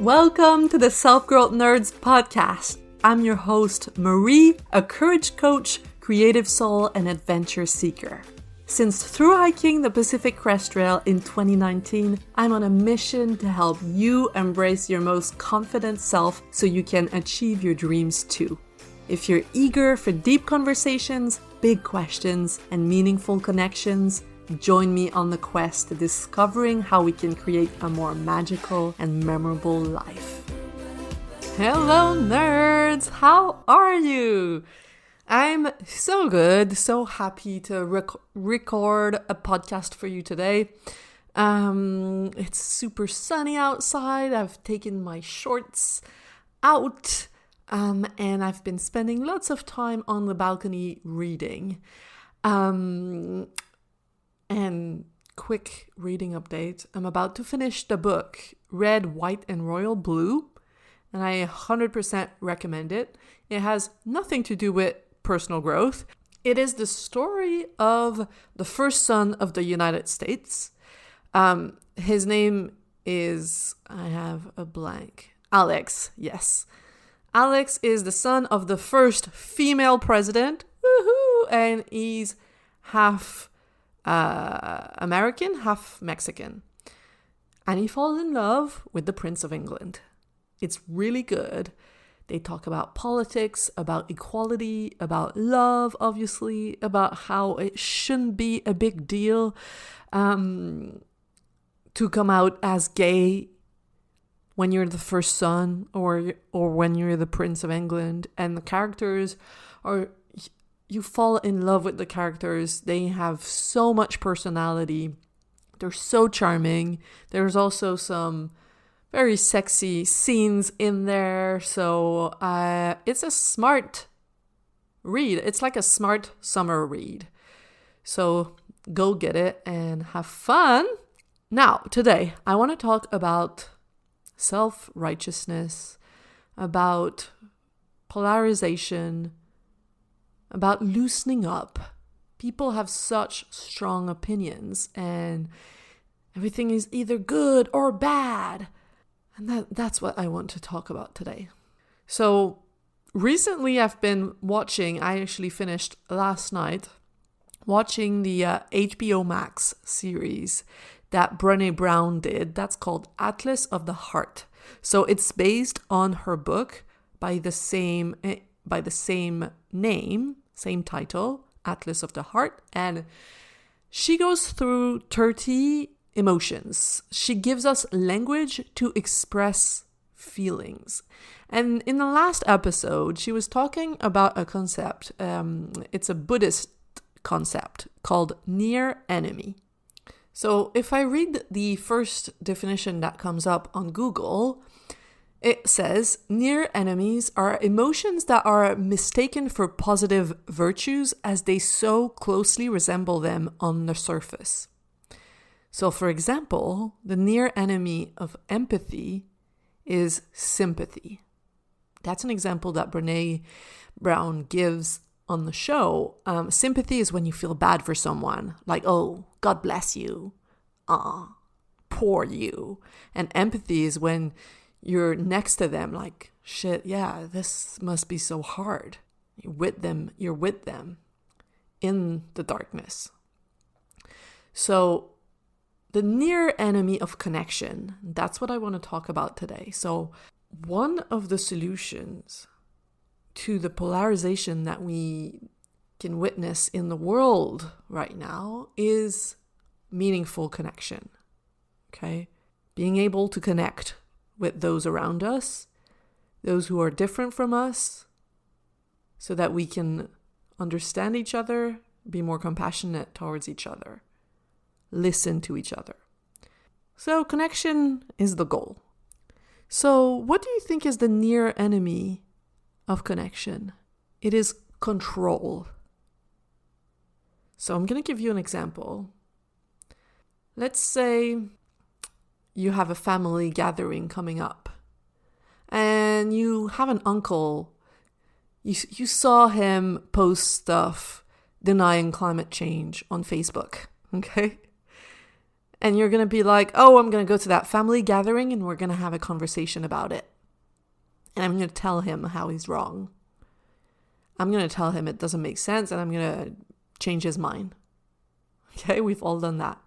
Welcome to the Self-Growth Nerds podcast. I'm your host, Marie, a courage coach, creative soul, and adventure seeker. Since through hiking the Pacific Crest Trail in 2019, I'm on a mission to help you embrace your most confident self so you can achieve your dreams too. If you're eager for deep conversations, big questions, and meaningful connections, join me on the quest to discovering how we can create a more magical and memorable life. Hello, nerds! How are you? I'm so good, so happy to record a podcast for you today. It's super sunny outside. I've taken my shorts out, and I've been spending lots of time on the balcony reading. And quick reading update. I'm about to finish the book, Red, White, and Royal Blue, and I 100% recommend it. It has nothing to do with personal growth. It is the story of the first son of the United States. His name is, I have a blank, Alex, yes. Alex is the son of the first female president, woohoo, and he's half American, half Mexican. And he falls in love with the Prince of England. It's really good. They talk about politics, about equality, about love, obviously, about how it shouldn't be a big deal to come out as gay when you're the first son or when you're the Prince of England. And the characters are... You fall in love with the characters. They have so much personality. They're so charming. There's also some very sexy scenes in there. So it's a smart read. It's like a smart summer read. So go get it and have fun. Now, today, I want to talk about self-righteousness, about polarization, about loosening up. People have such strong opinions and everything is either good or bad. And that's what I want to talk about today. So recently I've been watching, I actually finished last night, watching the HBO Max series that Brené Brown did. That's called Atlas of the Heart. So it's based on her book by the same name, same title, Atlas of the Heart, and she goes through 30 emotions. She gives us language to express feelings. And in the last episode, she was talking about a concept. It's a Buddhist concept called near enemy. So if I read the first definition that comes up on Google, it says, near enemies are emotions that are mistaken for positive virtues as they so closely resemble them on the surface. So, for example, the near enemy of empathy is sympathy. That's an example that Brené Brown gives on the show. Sympathy is when you feel bad for someone, like, oh, God bless you. Poor you. And empathy is when you're next to them, like, shit, yeah, this must be so hard. You're with them in the darkness. So the near enemy of connection, that's what I want to talk about today. So one of the solutions to the polarization that we can witness in the world right now is meaningful connection, okay? Being able to connect with those around us, those who are different from us, so that we can understand each other, be more compassionate towards each other, listen to each other. So connection is the goal. So what do you think is the near enemy of connection? It is control. So I'm going to give you an example. Let's say you have a family gathering coming up and you have an uncle. You saw him post stuff denying climate change on Facebook, okay? And you're going to be like, oh, I'm going to go to that family gathering and we're going to have a conversation about it. And I'm going to tell him how he's wrong. I'm going to tell him it doesn't make sense and I'm going to change his mind. Okay, we've all done that.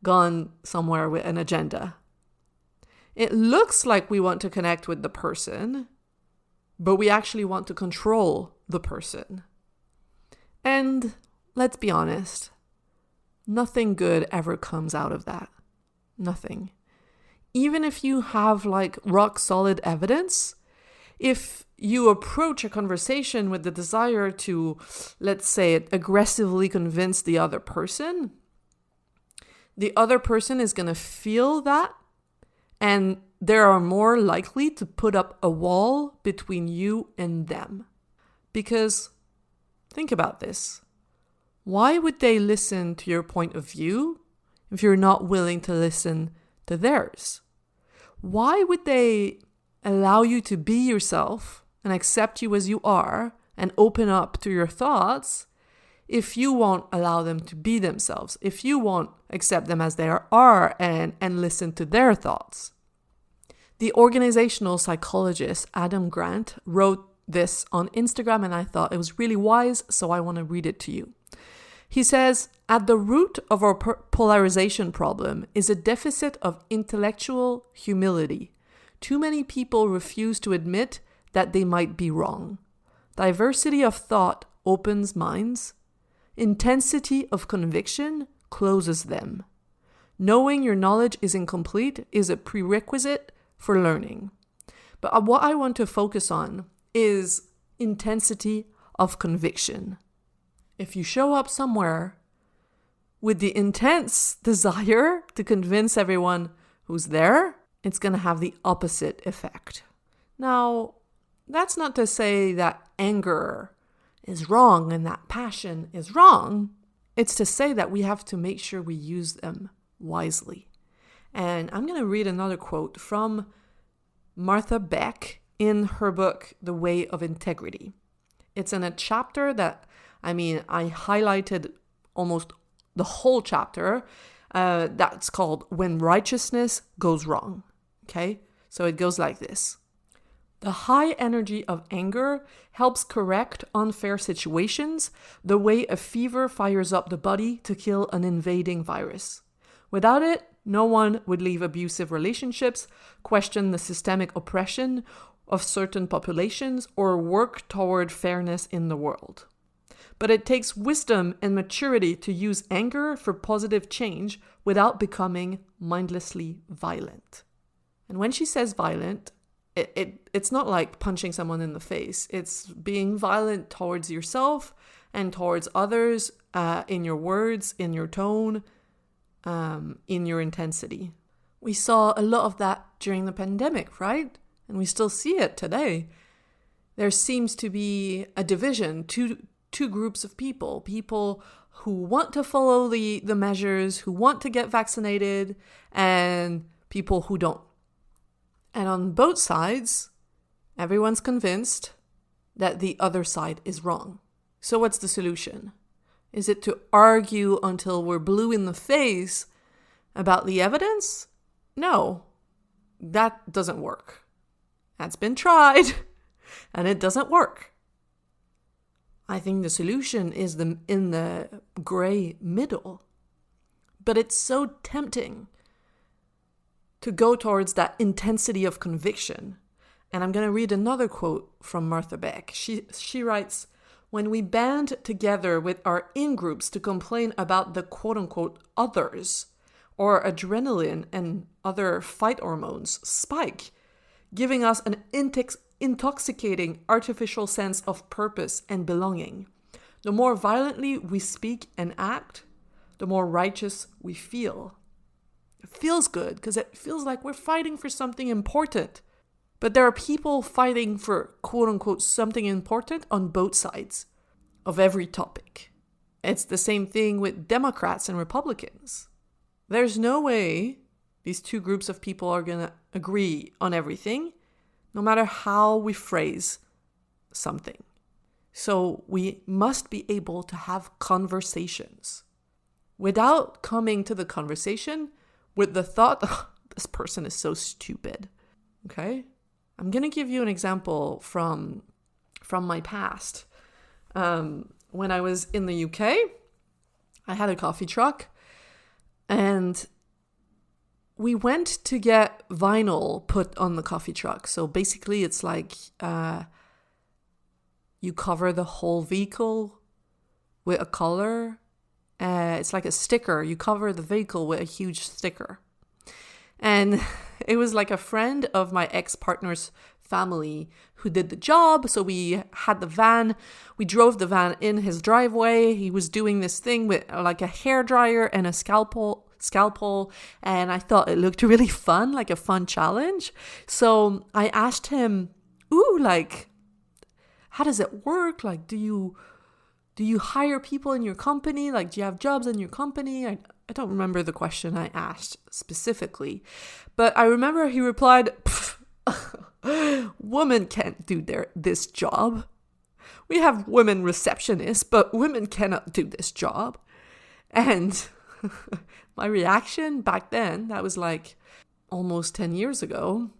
Gone somewhere with an agenda. It looks like we want to connect with the person, but we actually want to control the person. And let's be honest, nothing good ever comes out of that. Nothing. Even if you have like rock solid evidence, if you approach a conversation with the desire to, let's say, aggressively convince the other person is going to feel that, and they are more likely to put up a wall between you and them. Because think about this. Why would they listen to your point of view if you're not willing to listen to theirs? Why would they allow you to be yourself and accept you as you are and open up to your thoughts if you won't allow them to be themselves, if you won't accept them as they are and listen to their thoughts? The organizational psychologist Adam Grant wrote this on Instagram and I thought it was really wise, so I want to read it to you. He says, at the root of our polarization problem is a deficit of intellectual humility. Too many people refuse to admit that they might be wrong. Diversity of thought opens minds. Intensity of conviction closes them. Knowing your knowledge is incomplete is a prerequisite for learning. But what I want to focus on is intensity of conviction. If you show up somewhere with the intense desire to convince everyone who's there, it's going to have the opposite effect. Now, that's not to say that anger is wrong and that passion is wrong. It's to say that we have to make sure we use them wisely. And I'm going to read another quote from Martha Beck in her book, The Way of Integrity. It's in a chapter that, I highlighted almost the whole chapter. That's called When Righteousness Goes Wrong. Okay? So it goes like this. The high energy of anger helps correct unfair situations the way a fever fires up the body to kill an invading virus. Without it, no one would leave abusive relationships, question the systemic oppression of certain populations, or work toward fairness in the world. But it takes wisdom and maturity to use anger for positive change without becoming mindlessly violent. And when she says violent, it's not like punching someone in the face. It's being violent towards yourself and towards others, in your words, in your tone, in your intensity. We saw a lot of that during the pandemic, right? And we still see it today. There seems to be a division, two groups of people who want to follow the measures, who want to get vaccinated, and people who don't. And on both sides, everyone's convinced that the other side is wrong. So what's the solution? Is it to argue until we're blue in the face about the evidence? No, that doesn't work. That's been tried, and it doesn't work. I think the solution is in the gray middle. But it's so tempting to go towards that intensity of conviction. And I'm going to read another quote from Martha Beck. She writes, when we band together with our in-groups to complain about the quote-unquote others, or adrenaline and other fight hormones spike, giving us an intoxicating artificial sense of purpose and belonging. The more violently we speak and act, the more righteous we feel. It feels good because it feels like we're fighting for something important. But there are people fighting for quote-unquote something important on both sides of every topic. It's the same thing with Democrats and Republicans. There's no way these two groups of people are going to agree on everything, no matter how we phrase something. So we must be able to have conversations. without coming to the conversation with the thought, oh, this person is so stupid. Okay? I'm going to give you an example from my past. When I was in the UK, I had a coffee truck, and we went to get vinyl put on the coffee truck. So basically it's like you cover the whole vehicle with a color. It's like a sticker. You cover the vehicle with a huge sticker. And it was like a friend of my ex-partner's family who did the job. So we had the van. We drove the van in his driveway. He was doing this thing with like a hairdryer and a scalpel, and I thought it looked really fun, like a fun challenge. So I asked him, ooh, like, how does it work? Like, do you hire people in your company? Like, do you have jobs in your company? I don't remember the question I asked specifically, but I remember he replied, women can't do this job. We have women receptionists, but women cannot do this job. And my reaction back then, that was like almost 10 years ago,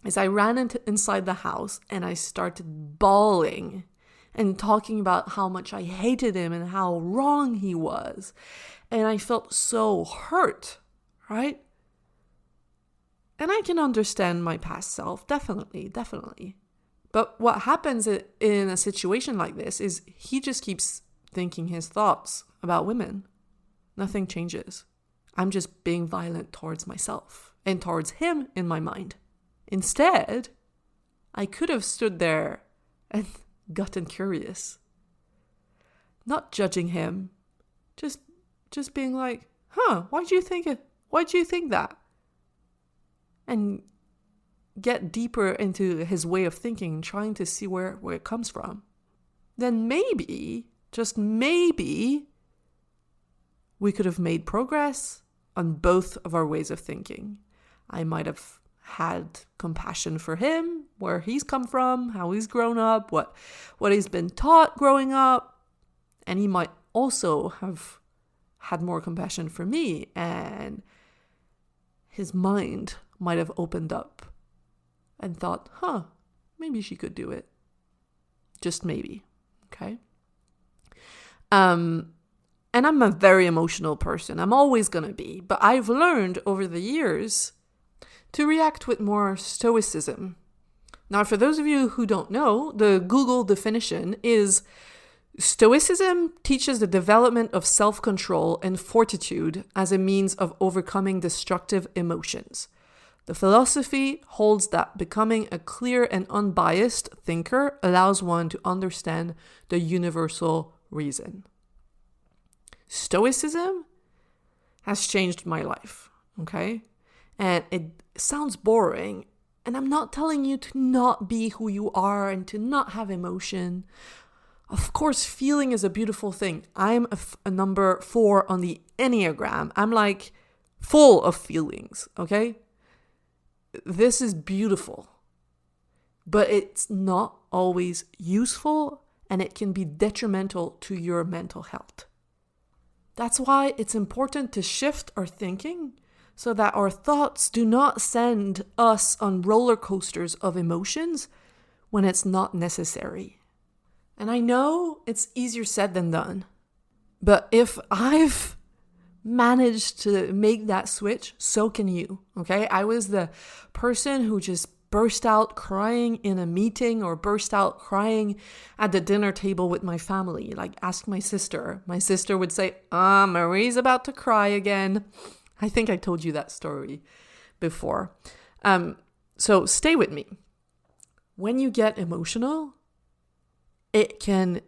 is I ran inside the house and I started bawling and talking about how much I hated him and how wrong he was. And I felt so hurt, right? And I can understand my past self, definitely. But what happens in a situation like this is he just keeps thinking his thoughts about women. Nothing changes. I'm just being violent towards myself and towards him in my mind. Instead, I could have stood there and gotten curious. Not judging him, just being like, why'd you think that? And get deeper into his way of thinking, trying to see where it comes from. Then maybe, just maybe, we could have made progress on both of our ways of thinking. I might have had compassion for him, where he's come from, how he's grown up, what he's been taught growing up. And he might also have had more compassion for me, and his mind might have opened up and thought, maybe she could do it. Just maybe. Okay. And I'm a very emotional person. I'm always going to be. But I've learned over the years to react with more stoicism. Now, for those of you who don't know, the Google definition is stoicism teaches the development of self-control and fortitude as a means of overcoming destructive emotions. The philosophy holds that becoming a clear and unbiased thinker allows one to understand the universal reason. Stoicism has changed my life, okay? And it sounds boring, and I'm not telling you to not be who you are and to not have emotion. Of course, feeling is a beautiful thing. I'm a number 4 on the Enneagram. I'm like full of feelings, okay? This is beautiful, but it's not always useful, and it can be detrimental to your mental health. That's why it's important to shift our thinking so that our thoughts do not send us on roller coasters of emotions when it's not necessary. And I know it's easier said than done, but if I've managed to make that switch, so can you, okay? I was the person who just burst out crying in a meeting or burst out crying at the dinner table with my family. Like, ask my sister. My sister would say, Marie's about to cry again. I think I told you that story before. So stay with me. When you get emotional, it can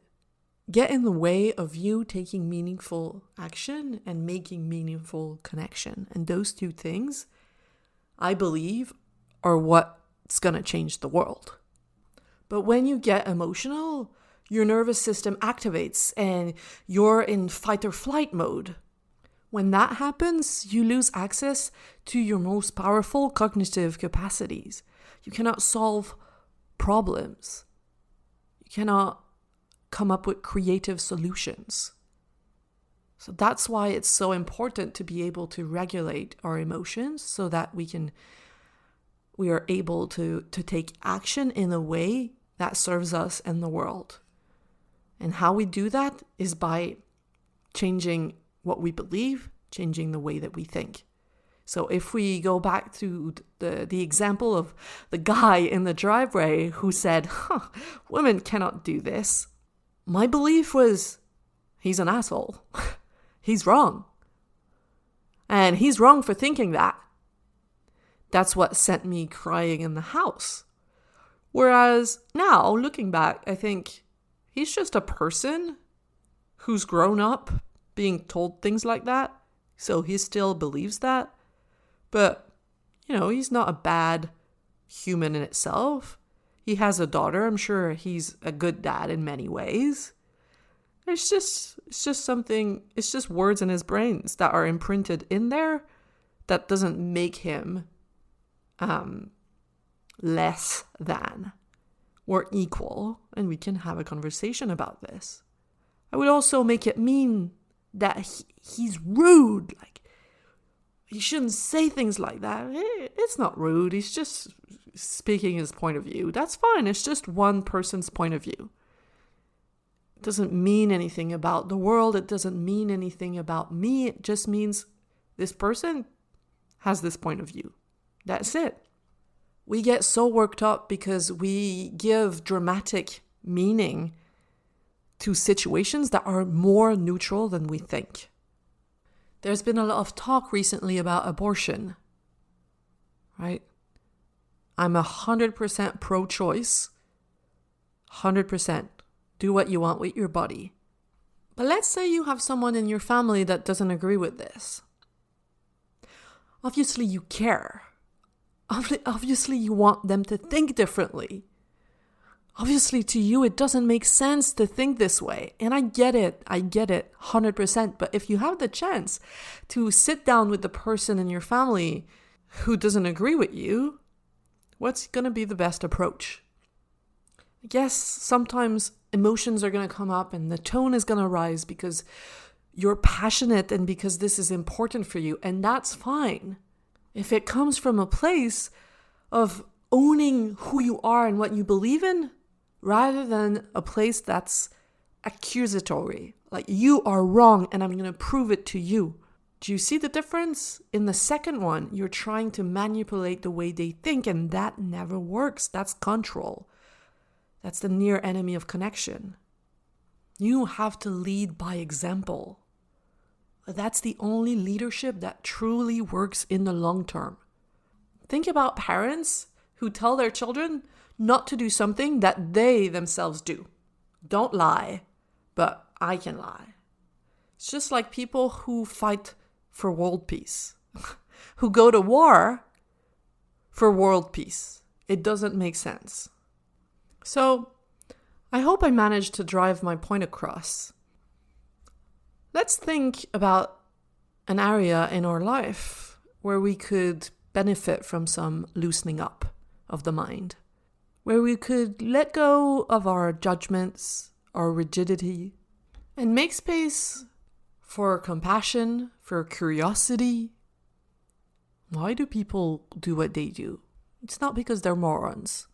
get in the way of you taking meaningful action and making meaningful connection. And those two things, I believe, are what's going to change the world. But when you get emotional, your nervous system activates and you're in fight or flight mode. When that happens, you lose access to your most powerful cognitive capacities. You cannot solve problems. You cannot come up with creative solutions. So that's why it's so important to be able to regulate our emotions so that we are able to take action in a way that serves us and the world. And how we do that is by changing what we believe, changing the way that we think. So if we go back to the example of the guy in the driveway who said, women cannot do this. My belief was, he's an asshole. He's wrong. And he's wrong for thinking that. That's what sent me crying in the house. Whereas now, looking back, I think he's just a person who's grown up being told things like that. So he still believes that. But, he's not a bad human in itself. He has a daughter. I'm sure he's a good dad in many ways. It's just something, it's just words in his brains that are imprinted in there that doesn't make him less than. We're equal, and we can have a conversation about this. I would also make it mean that he's rude. Like, he shouldn't say things like that. It's not rude. He's just speaking his point of view. That's fine. It's just one person's point of view. It doesn't mean anything about the world. It doesn't mean anything about me. It just means this person has this point of view. That's it. We get so worked up because we give dramatic meaning to situations that are more neutral than we think. There's been a lot of talk recently about abortion, right? I'm 100% pro-choice, 100%. Do what you want with your body. But let's say you have someone in your family that doesn't agree with this. Obviously, you care. Obviously, you want them to think differently. Obviously, to you, it doesn't make sense to think this way. And I get it, 100%. But if you have the chance to sit down with the person in your family who doesn't agree with you, what's going to be the best approach? I guess sometimes emotions are going to come up and the tone is going to rise because you're passionate and because this is important for you. And that's fine. If it comes from a place of owning who you are and what you believe in, rather than a place that's accusatory, like you are wrong and I'm going to prove it to you. Do you see the difference? In the second one, you're trying to manipulate the way they think, and that never works. That's control. That's the near enemy of connection. You have to lead by example. That's the only leadership that truly works in the long term. Think about parents who tell their children not to do something that they themselves do. Don't lie, but I can lie. It's just like people who fight for world peace, who go to war for world peace. It doesn't make sense. So I hope I managed to drive my point across. Let's think about an area in our life where we could benefit from some loosening up of the mind, where we could let go of our judgments, our rigidity, and make space for compassion, for curiosity. Why do people do what they do? It's not because they're morons.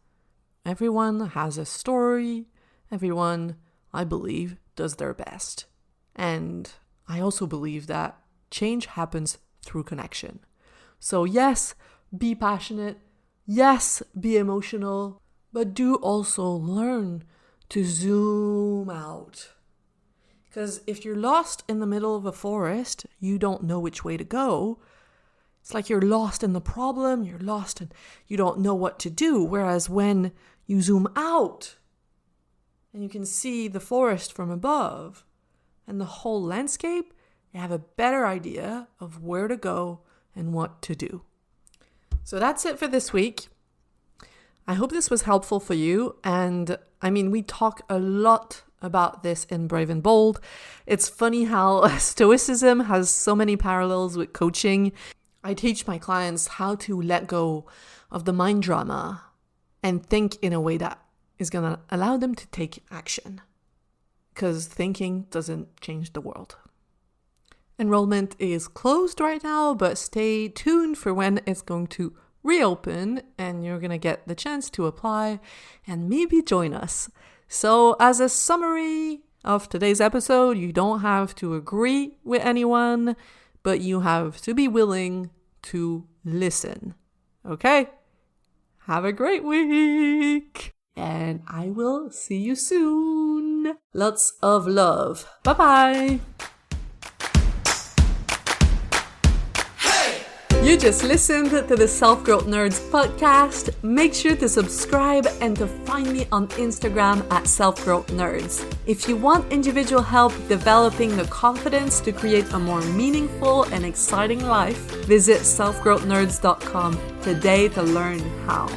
Everyone has a story. Everyone, I believe, does their best. And I also believe that change happens through connection. So yes, be passionate. Yes, be emotional. But do also learn to zoom out. Because if you're lost in the middle of a forest, you don't know which way to go. It's like you're lost in the problem, you're lost and you don't know what to do. Whereas when you zoom out and you can see the forest from above and the whole landscape, you have a better idea of where to go and what to do. So that's it for this week. I hope this was helpful for you. And we talk a lot about this in Brave and Bold. It's funny how Stoicism has so many parallels with coaching. I teach my clients how to let go of the mind drama and think in a way that is going to allow them to take action. Because thinking doesn't change the world. Enrollment is closed right now, but stay tuned for when it's going to reopen and you're going to get the chance to apply and maybe join us. So as a summary of today's episode, you don't have to agree with anyone, but you have to be willing to listen. Okay? Have a great week! And I will see you soon. Lots of love. Bye-bye! You just listened to the Self-Growth Nerds podcast. Make sure to subscribe and to find me on Instagram at Self-Growth Nerds. If you want individual help developing the confidence to create a more meaningful and exciting life, visit selfgrowthnerds.com today to learn how.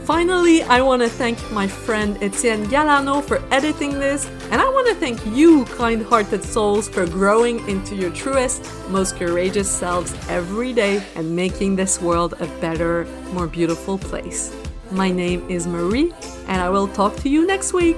Finally, I want to thank my friend Etienne Galano for editing this, and I want to thank you, kind-hearted souls, for growing into your truest, most courageous selves every day and making this world a better, more beautiful place. My name is Marie, and I will talk to you next week.